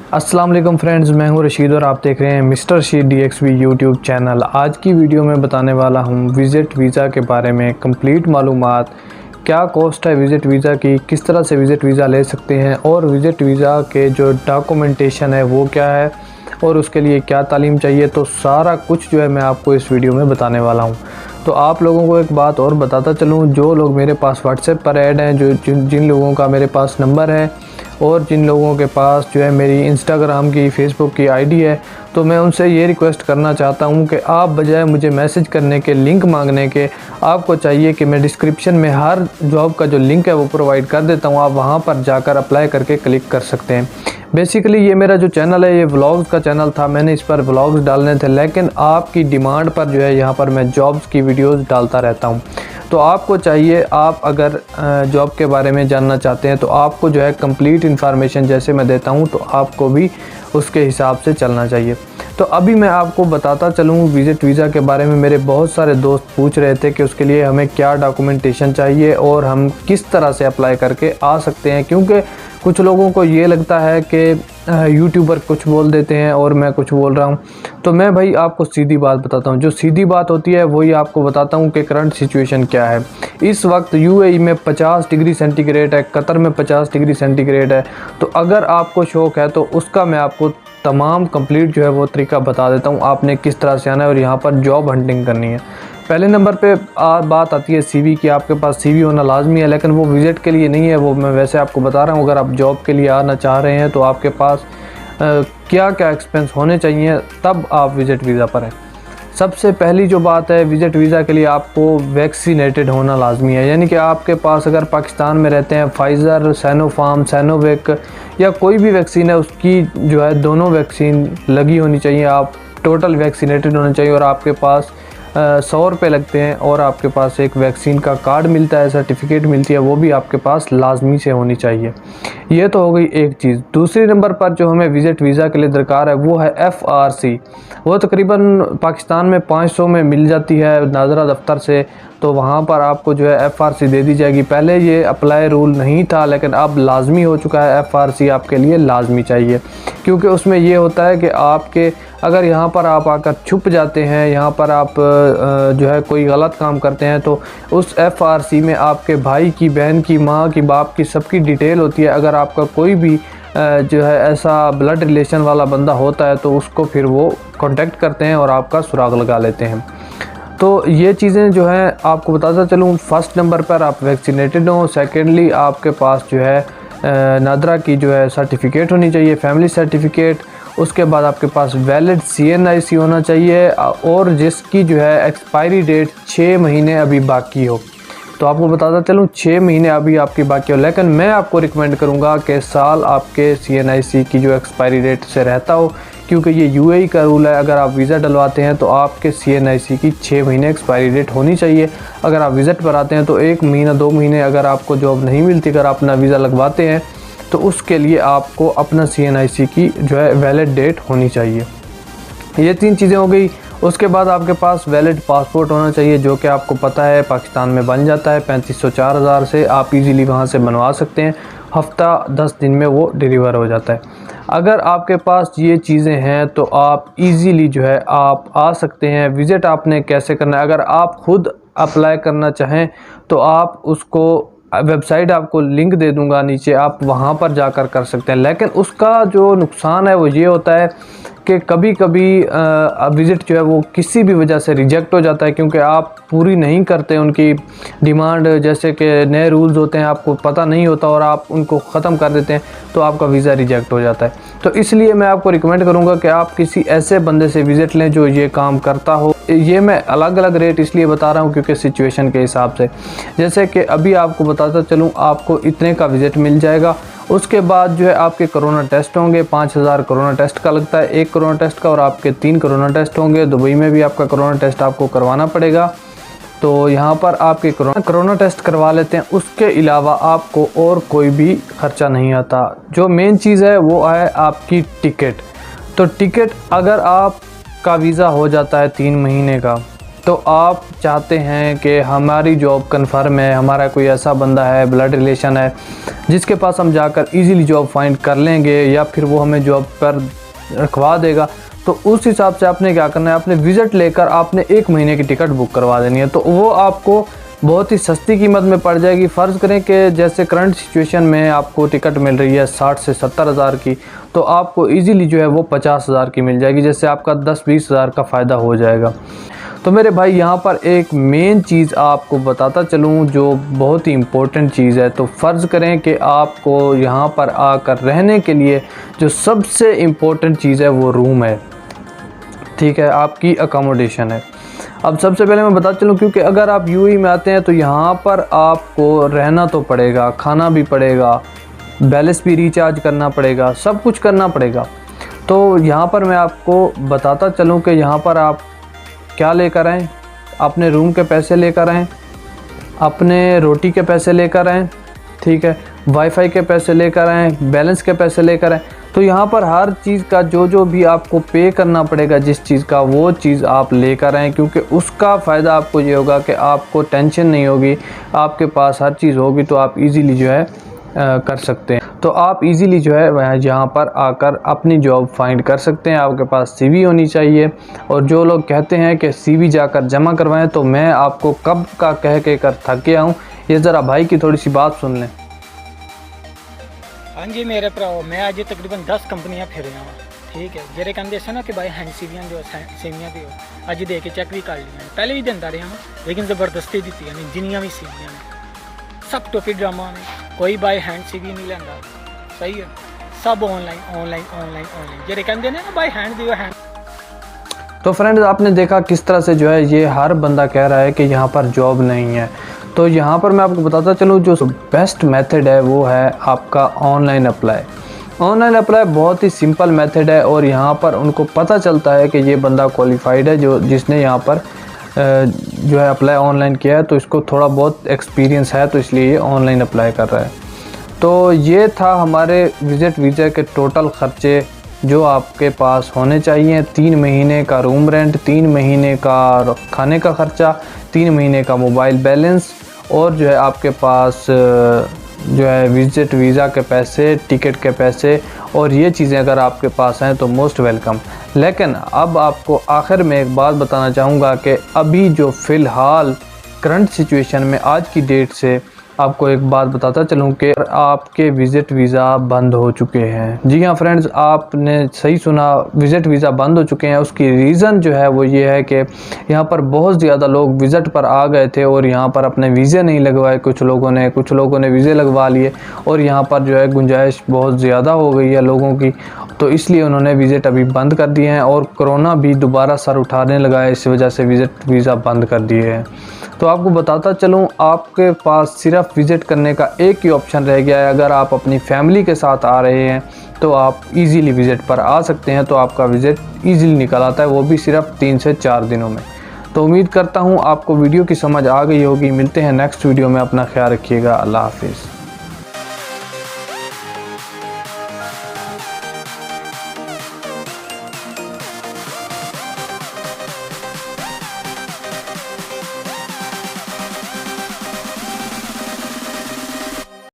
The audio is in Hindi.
अस्सलाम वालेकुम फ्रेंड्स, मैं हूं रशीद और आप देख रहे हैं mister Rashid DXV YouTube channel. आज की वीडियो में बताने वाला हूं विज़िट वीज़ा के बारे में कंप्लीट मालूमात। क्या कॉस्ट है विज़िट वीज़ा की, किस तरह से विज़िट वीज़ा ले सकते हैं और विज़िट वीज़ा के जो डॉक्यूमेंटेशन है वो क्या है और उसके लिए क्या तालीम चाहिए। तो सारा कुछ जो है मैं आपको इस वीडियो में बताने वाला हूँ। तो आप लोगों को एक बात और बताता चलूँ, जो लोग मेरे पास व्हाट्सएप पर ऐड हैं, जिन लोगों का मेरे पास नंबर है और जिन लोगों के पास जो है मेरी इंस्टाग्राम की, फेसबुक की आईडी है, तो मैं उनसे ये रिक्वेस्ट करना चाहता हूँ कि आप बजाय मुझे मैसेज करने के, लिंक मांगने के, आपको चाहिए कि मैं डिस्क्रिप्शन में हर जॉब का जो लिंक है वो प्रोवाइड कर देता हूँ। आप वहाँ पर जाकर अप्लाई करके क्लिक कर सकते हैं। बेसिकली ये मेरा जो चैनल है ये व्लॉग्स का चैनल था, मैंने इस पर व्लॉग्स डालने थे, लेकिन आपकी डिमांड पर जो है यहाँ पर मैं जॉब्स की वीडियोस डालता रहता हूँ। तो आपको चाहिए, आप अगर जॉब के बारे में जानना चाहते हैं तो आपको जो है कंप्लीट इन्फॉर्मेशन जैसे मैं देता हूँ तो आपको भी उसके हिसाब से चलना चाहिए। तो अभी मैं आपको बताता चलूँ विज़िट वीज़ा के बारे में। मेरे बहुत सारे दोस्त पूछ रहे थे कि उसके लिए हमें क्या डॉक्यूमेंटेशन चाहिए और हम किस तरह से अप्लाई करके आ सकते हैं, क्योंकि कुछ लोगों को ये लगता है कि यूट्यूबर कुछ बोल देते हैं और मैं कुछ बोल रहा हूँ। तो मैं भाई आपको सीधी बात बताता हूँ, जो सीधी बात होती है वही आपको बताता हूँ कि करंट सिचुएशन क्या है। इस वक्त UAE में 50 डिग्री सेंटीग्रेड है, कतर में 50 डिग्री सेंटीग्रेड है। तो अगर आपको शौक़ है तो उसका मैं आपको तमाम कंप्लीट जो है वो तरीका बता देता हूँ, आपने किस तरह से आना है और यहाँ पर जॉब हंटिंग करनी है। पहले नंबर पे बात आती है CV की। आपके पास CV होना लाजमी है, लेकिन वो विज़िट के लिए नहीं है, वो मैं वैसे आपको बता रहा हूँ। अगर आप जॉब के लिए आना चाह रहे हैं तो आपके पास क्या क्या एक्सपेंस होने चाहिए तब आप विज़िट वीज़ा पर हैं। सबसे पहली जो बात है, विज़िट वीज़ा के लिए आपको वैक्सीनेटेड होना लाजमी है, यानी कि आपके पास अगर पाकिस्तान में रहते हैं फाइज़र, सैनोफार्म, सैनोवेक या कोई भी वैक्सीन है उसकी जो है दोनों वैक्सीन लगी होनी चाहिए। आप टोटल वैक्सीनेटेड होने चाहिए और आपके पास 100 रुपये लगते हैं और आपके पास एक वैक्सीन का कार्ड मिलता है, सर्टिफिकेट मिलती है, वो भी आपके पास लाजमी से होनी चाहिए। ये तो हो गई एक चीज़। दूसरी नंबर पर जो हमें विज़िट वीज़ा के लिए दरकार है वो है FRC। वो तकरीबन पाकिस्तान में 500 में मिल जाती है नाज़रा दफ्तर से, तो वहाँ पर आपको जो है FRC दे दी जाएगी। पहले ये अप्लाई रूल नहीं था, लेकिन अब लाजमी हो चुका है। FRC आपके लिए लाजमी चाहिए, क्योंकि उसमें ये होता है कि आपके अगर यहाँ पर आप आकर छुप जाते हैं, यहाँ पर आप जो है कोई गलत काम करते हैं, तो उस FRC में आपके भाई की, बहन की, माँ की, बाप की सबकी डिटेल होती है। अगर आपका कोई भी जो है ऐसा ब्लड रिलेशन वाला बंदा होता है तो उसको फिर वो कांटेक्ट करते हैं और आपका सुराग लगा लेते हैं। तो ये चीज़ें जो है आपको बताता चलूँ, फर्स्ट नंबर पर आप वैक्सीनेटेड हों। सेकेंडली आपके पास जो है नादरा की जो है सर्टिफिकेट होनी चाहिए, फैमिली सर्टिफिकेट। उसके बाद आपके पास वैलिड CNIC होना चाहिए और जिसकी जो है एक्सपायरी डेट 6 महीने अभी बाकी हो। तो आपको बताता चलूँ 6 महीने अभी आपकी बाकी हो, लेकिन मैं आपको रिकमेंड करूँगा कि साल आपके CNIC की जो एक्सपायरी डेट से रहता हो, क्योंकि ये UAE का रूल है। अगर आप वीज़ा डलवाते हैं तो आपके CNIC की 6 महीने एक्सपायरी डेट होनी चाहिए। अगर आप विज़िट पर आते हैं तो 1 महीना 2 महीने अगर आपको जॉब नहीं मिलती, अगर आप अपना वीज़ा लगवाते हैं तो उसके लिए आपको अपना CNIC की जो है वैलिड डेट होनी चाहिए। ये 3 चीज़ें हो गई। उसके बाद आपके पास वैलिड पासपोर्ट होना चाहिए, जो कि आपको पता है पाकिस्तान में बन जाता है 3500-4000 से। आप इजीली वहाँ से बनवा सकते हैं, हफ्ता 10 दिन में वो डिलीवर हो जाता है। अगर आपके पास ये चीज़ें हैं तो आप इजीली जो है आप आ सकते हैं। विज़िट आपने कैसे करना है, अगर आप खुद अप्लाई करना चाहें तो आप उसको वेबसाइट आपको लिंक दे दूंगा नीचे, आप वहां पर जाकर कर सकते हैं। लेकिन उसका जो नुकसान है वो ये होता है कि कभी कभी विज़िट जो है वो किसी भी वजह से रिजेक्ट हो जाता है, क्योंकि आप पूरी नहीं करते उनकी डिमांड। जैसे कि नए रूल्स होते हैं, आपको पता नहीं होता और आप उनको ख़त्म कर देते हैं तो आपका वीज़ा रिजेक्ट हो जाता है। तो इसलिए मैं आपको रिकमेंड करूंगा कि आप किसी ऐसे बंदे से विज़िट लें जो ये काम करता हो। ये मैं अलग अलग रेट इसलिए बता रहा हूँ क्योंकि सिचुएशन के हिसाब से। जैसे कि अभी आपको बताता चलूँ, आपको इतने का विज़िट मिल जाएगा। उसके बाद जो है आपके कोरोना टेस्ट होंगे, 5000 कोरोना टेस्ट का लगता है, 1 कोरोना टेस्ट का, और आपके 3 कोरोना टेस्ट होंगे। दुबई में भी आपका कोरोना टेस्ट आपको करवाना पड़ेगा, तो यहाँ पर आपके कोरोना टेस्ट करवा लेते हैं। उसके अलावा आपको और कोई भी ख़र्चा नहीं आता। जो मेन चीज़ है वो है आपकी टिकट। तो टिकट अगर आपका वीज़ा हो जाता है 3 महीने का, तो आप चाहते हैं कि हमारी जॉब कन्फर्म है, हमारा कोई ऐसा बंदा है, ब्लड रिलेशन है जिसके पास हम जाकर इजीली जॉब फाइंड कर लेंगे या फिर वो हमें जॉब पर रखवा देगा, तो उस हिसाब से आपने क्या करना है, आपने विज़िट लेकर आपने 1 महीने की टिकट बुक करवा देनी है। तो वो आपको बहुत ही सस्ती कीमत में पड़ जाएगी। फ़र्ज़ करें कि जैसे करंट सिचुएशन में आपको टिकट मिल रही है 60 से 70 हज़ार की, तो आपको इजीली जो है वो 50 हज़ार की मिल जाएगी, जैसे आपका 10-20 हज़ार का फ़ायदा हो जाएगा। तो मेरे भाई यहाँ पर एक मेन चीज़ आपको बताता चलूँ जो बहुत ही इम्पोर्टेंट चीज़ है। तो फ़र्ज़ करें कि आपको यहाँ पर आकर रहने के लिए जो सबसे इम्पोर्टेंट चीज़ है वो रूम है, ठीक है, आपकी अकोमोडेशन है। अब सबसे पहले मैं बता चलूँ, क्योंकि अगर आप यूएई में आते हैं तो यहाँ पर आपको रहना तो पड़ेगा, खाना भी पड़ेगा, बैलेंस भी रिचार्ज करना पड़ेगा, सब कुछ करना पड़ेगा। तो यहाँ पर मैं आपको बताता चलूँ कि यहाँ पर आप क्या लेकर आएँ, अपने रूम के पैसे लेकर आएँ, अपने रोटी के पैसे लेकर आएँ, ठीक है, वाईफाई के पैसे लेकर आएँ, बैलेंस के पैसे लेकर आएँ। तो यहाँ पर हर चीज़ का जो भी आपको पे करना पड़ेगा, जिस चीज़ का, वो चीज़ आप लेकर आएँ, क्योंकि उसका फ़ायदा आपको ये होगा कि आपको टेंशन नहीं होगी, आपके पास हर चीज़ होगी तो आप इजीली जो है कर सकते हैं। तो आप इजीली जो है यहाँ पर आकर अपनी जॉब फाइंड कर सकते हैं। आपके पास सीवी होनी चाहिए, और जो लोग कहते हैं कि सीवी जाकर जमा करवाएं, तो मैं आपको कब का कह के कर थक गया हूँ। ये ज़रा भाई की थोड़ी सी बात सुन लें। हाँ जी मेरे भराओ, मैं अज तकरीबन 10 कंपनियां फिरिया वा, ठीक है। जेरे कहते से ना कि भाई हैंड सीवियां जो सेवियां भी हो अज दे के चेक भी कर लिया, पहले भी दिता रहा हाँ, लेकिन ज़बरदस्ती दी ने जिनिया भी सीवियां ने, सब टोपी ड्रामा ने, कोई बाय हैंड सीवी नहीं लेंदा, सही है, सब ऑनलाइन ऑनलाइन ऑनलाइन ऑनलाइन। जेरे कहते ना बाय हैंड दियो हैंड। तो फ्रेंड्स, आपने देखा किस तरह से जो है ये हर बंदा कह रहा है कि यहाँ पर जॉब नहीं है। तो यहाँ पर मैं आपको बताता चलूँ जो बेस्ट मेथड है वो है आपका ऑनलाइन अप्लाई। ऑनलाइन अप्लाई बहुत ही सिंपल मेथड है, और यहाँ पर उनको पता चलता है कि ये बंदा क्वालिफाइड है, जिसने यहाँ पर जो है अप्लाई ऑनलाइन किया है, तो इसको थोड़ा बहुत एक्सपीरियंस है, तो इसलिए ये ऑनलाइन अप्लाई कर रहा है। तो ये था हमारे विज़िट वीज़ा के टोटल ख़र्चे जो आपके पास होने चाहिए। 3 महीने का रूम रेंट, 3 महीने का खाने का ख़र्चा, 3 महीने का मोबाइल बैलेंस, और जो है आपके पास जो है विज़िट वीज़ा के पैसे, टिकट के पैसे, और ये चीज़ें अगर आपके पास हैं तो मोस्ट वेलकम। लेकिन अब आपको आखिर में एक बात बताना चाहूँगा कि अभी जो फ़िलहाल करंट सिचुएशन में आज की डेट से आपको एक बात बताता चलूँ कि आपके विज़िट वीज़ा बंद हो चुके हैं। जी हाँ फ्रेंड्स, आपने सही सुना, विज़िट वीज़ा बंद हो चुके हैं। उसकी रीज़न जो है वो ये है कि यहाँ पर बहुत ज़्यादा लोग विज़िट पर आ गए थे और यहाँ पर अपने वीज़े नहीं लगवाए, कुछ लोगों ने वीज़े लगवा लिए, और यहाँ पर जो है गुंजाइश बहुत ज़्यादा हो गई है लोगों की, तो इसलिए उन्होंने विज़िट अभी बंद कर दिए हैं। और कोरोना भी दोबारा सर उठाने लगा है, इस वजह से विज़िट वीज़ा बंद कर दिए हैं। तो आपको बताता चलूँ, आपके पास सिर्फ विज़िट करने का एक ही ऑप्शन रह गया है। अगर आप अपनी फैमिली के साथ आ रहे हैं तो आप इजीली विज़िट पर आ सकते हैं, तो आपका विज़िट इजीली निकल आता है, वो भी सिर्फ 3 से 4 दिनों में। तो उम्मीद करता हूँ आपको वीडियो की समझ आ गई होगी। मिलते हैं नेक्स्ट वीडियो में, अपना ख्याल रखिएगा। अल्लाह हाफिज़।